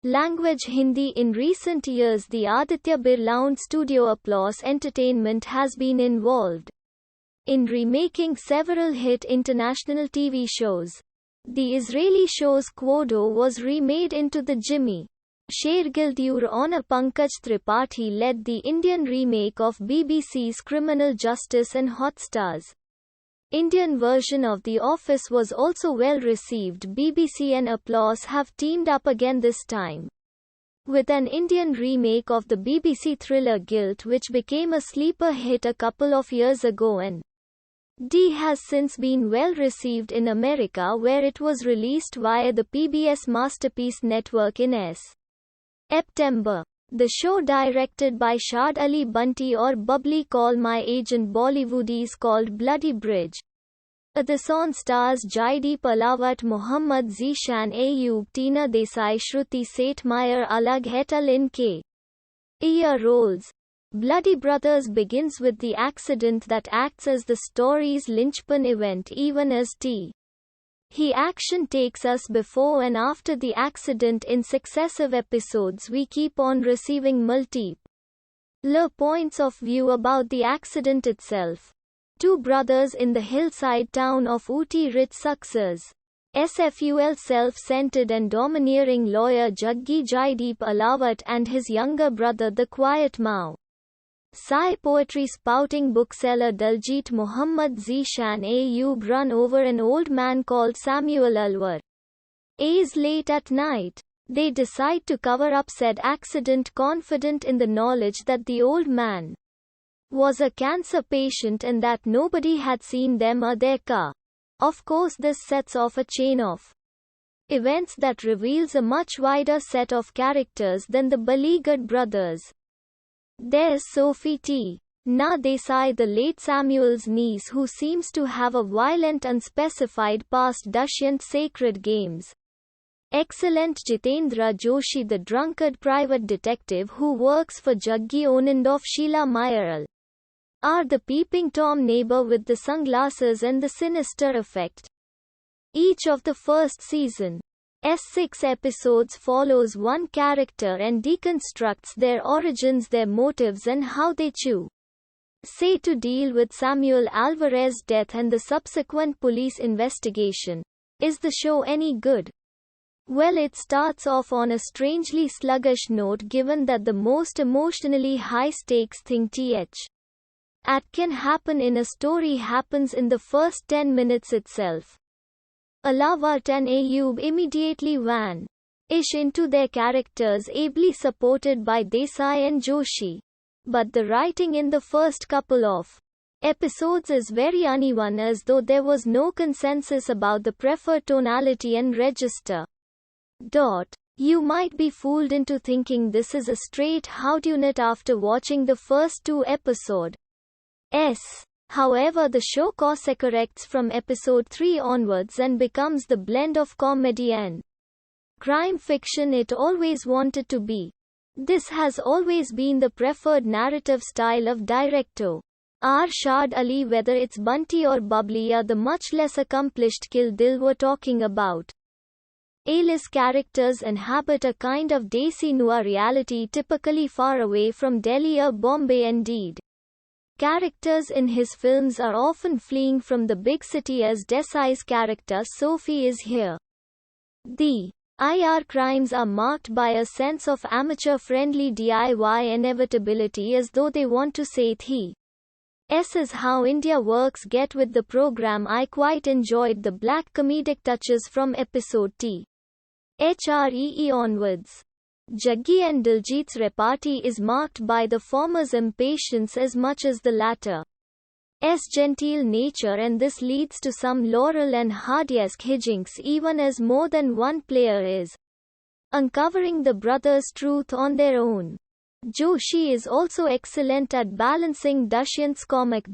Language Hindi. In recent years, the Aditya Birla-owned studio Applause Entertainment has been involved in remaking several hit international TV shows. The Israeli show's Quodo was remade into the Jimmy Shergill. Your Honor Pankaj Tripathi led the Indian remake of BBC's Criminal Justice and Hotstar's Indian version of The Office was also well received. BBC and Applause have teamed up again, this time with an Indian remake of the BBC thriller Guilt, which became a sleeper hit a couple of years ago and has since been well received in America, where it was released via the PBS Masterpiece network in September. The show, directed by Shad Ali Bunty or Bubbly Call My Agent Bollywood, is called Bloody Bridge. The song stars Jaideep Ahlawat, Mohammad Zeeshan Ayyub, Tina Desai, Shruti Seth, Meyer Alag et al. In K. Ear roles. Bloody Brothers begins with the accident that acts as the story's linchpin event, even as He action takes us before and after the accident. In successive episodes, we keep on receiving multiple points of view about the accident itself. Two brothers in the hillside town of Ooty, rich success. SFUL self-centered and domineering lawyer Jaggi Jaideep Ahlawat and his younger brother the quiet Mao Sai poetry spouting bookseller Daljit Muhammad Zeeshan Ayyub run over an old man called Samuel Alwar. As late at night, they decide to cover up said accident, confident in the knowledge that the old man was a cancer patient and that nobody had seen them or their car. Of course, this sets off a chain of events that reveals a much wider set of characters than the beleaguered brothers. There's Sophie T. Na Desai, the late Samuel's niece, who seems to have a violent unspecified past. Dushyant Sacred Games. Excellent Jitendra Joshi, the drunkard private detective who works for Jaggi Onandoff. Sheila Meyer are the peeping Tom neighbor with the sunglasses and the sinister effect. Each of the first season's 6 episodes follows one character and deconstructs their origins, their motives, and how they choose to deal with Samuel Alvarez's death and the subsequent police investigation. Is the show any good? Well, it starts off on a strangely sluggish note, given that the most emotionally high-stakes thing that can happen in a story happens in the first 10 minutes itself. Ahlawat and Ayyub immediately vanish into their characters, ably supported by Desai and Joshi. But the writing in the first couple of episodes is very uneven, as though there was no consensus about the preferred tonality and register. You might be fooled into thinking this is a straight howdyunit after watching the first 2 episodes. However, the show course-corrects from episode 3 onwards and becomes the blend of comedy and crime fiction it always wanted to be. This has always been the preferred narrative style of director Shad Ali. Whether it's Bunty or Bubbly or the much less accomplished Kill Dil we're talking about. A-list characters inhabit a kind of desi noir reality, typically far away from Delhi or Bombay. Indeed, characters in his films are often fleeing from the big city, as Desai's character Sophie is here. The IR crimes are marked by a sense of amateur-friendly DIY inevitability, as though they want to say this is how India works. Get with the program. I quite enjoyed the black comedic touches from episode THREE onwards. Jaggi and Diljit's repartee is marked by the former's impatience as much as the latter's genteel nature, and this leads to some Laurel and Hardy-esque hijinks, even as more than one player is uncovering the brothers' truth on their own. Joshi is also excellent at balancing Dushyant's comic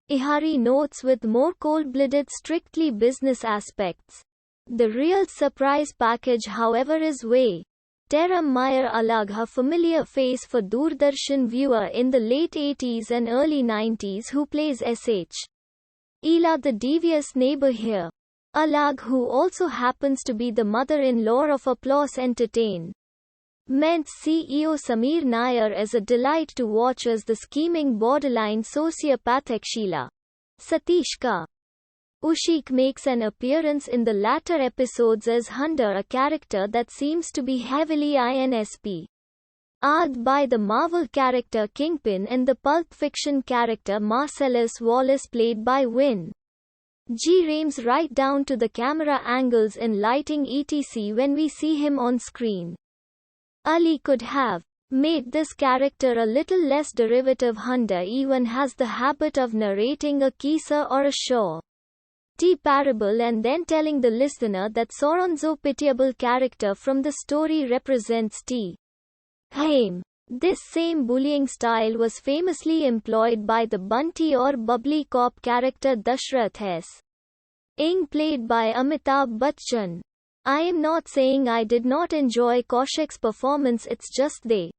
Ihari notes with more cold-blooded, strictly business aspects. The real surprise package, however, is Way Teram Meyer Alag, her familiar face for Doordarshan viewer in the late 80s and early 90s, who plays S.H. Ela, the devious neighbor here. Alag, who also happens to be the mother-in-law of Applause Entertainment. Ment's CEO Sameer Nair is a delight to watch as the scheming borderline sociopathic Sheila Satishka Ushik makes an appearance in the latter episodes as Hunter, a character that seems to be heavily INSP. A'd by the Marvel character Kingpin and the Pulp Fiction character Marcellus Wallace played by Win. G. Rames right down to the camera angles and lighting etc. when we see him on screen. Ali could have made this character a little less derivative. Hunter even has the habit of narrating a Kisa or a Shaw T parable and then telling the listener that Soronzo pitiable character from the story represents T. Haim. This same bullying style was famously employed by the Bunty or bubbly cop character Dashrath S. Ing played by Amitabh Bachchan. I am not saying I did not enjoy Kaushik's performance, it's just they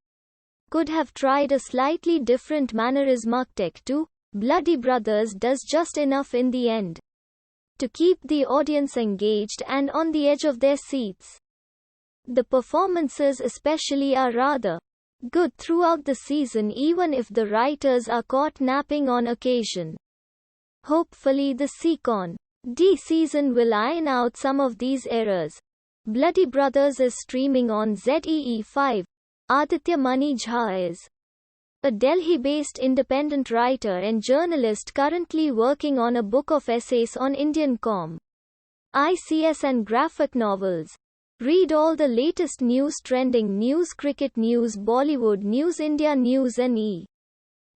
could have tried a slightly different mannerismatic too. Bloody Brothers does just enough in the end to keep the audience engaged and on the edge of their seats. The performances especially are rather good throughout the season, even if the writers are caught napping on occasion. Hopefully the Seacon D season will iron out some of these errors. Bloody Brothers is streaming on ZEE5. Aditya Mani Jha is a Delhi-based independent writer and journalist currently working on a book of essays on Indian ICS and graphic novels. Read all the latest news, trending news, cricket news, Bollywood news, India news and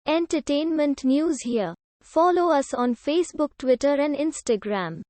entertainment news here. Follow us on Facebook, Twitter and Instagram.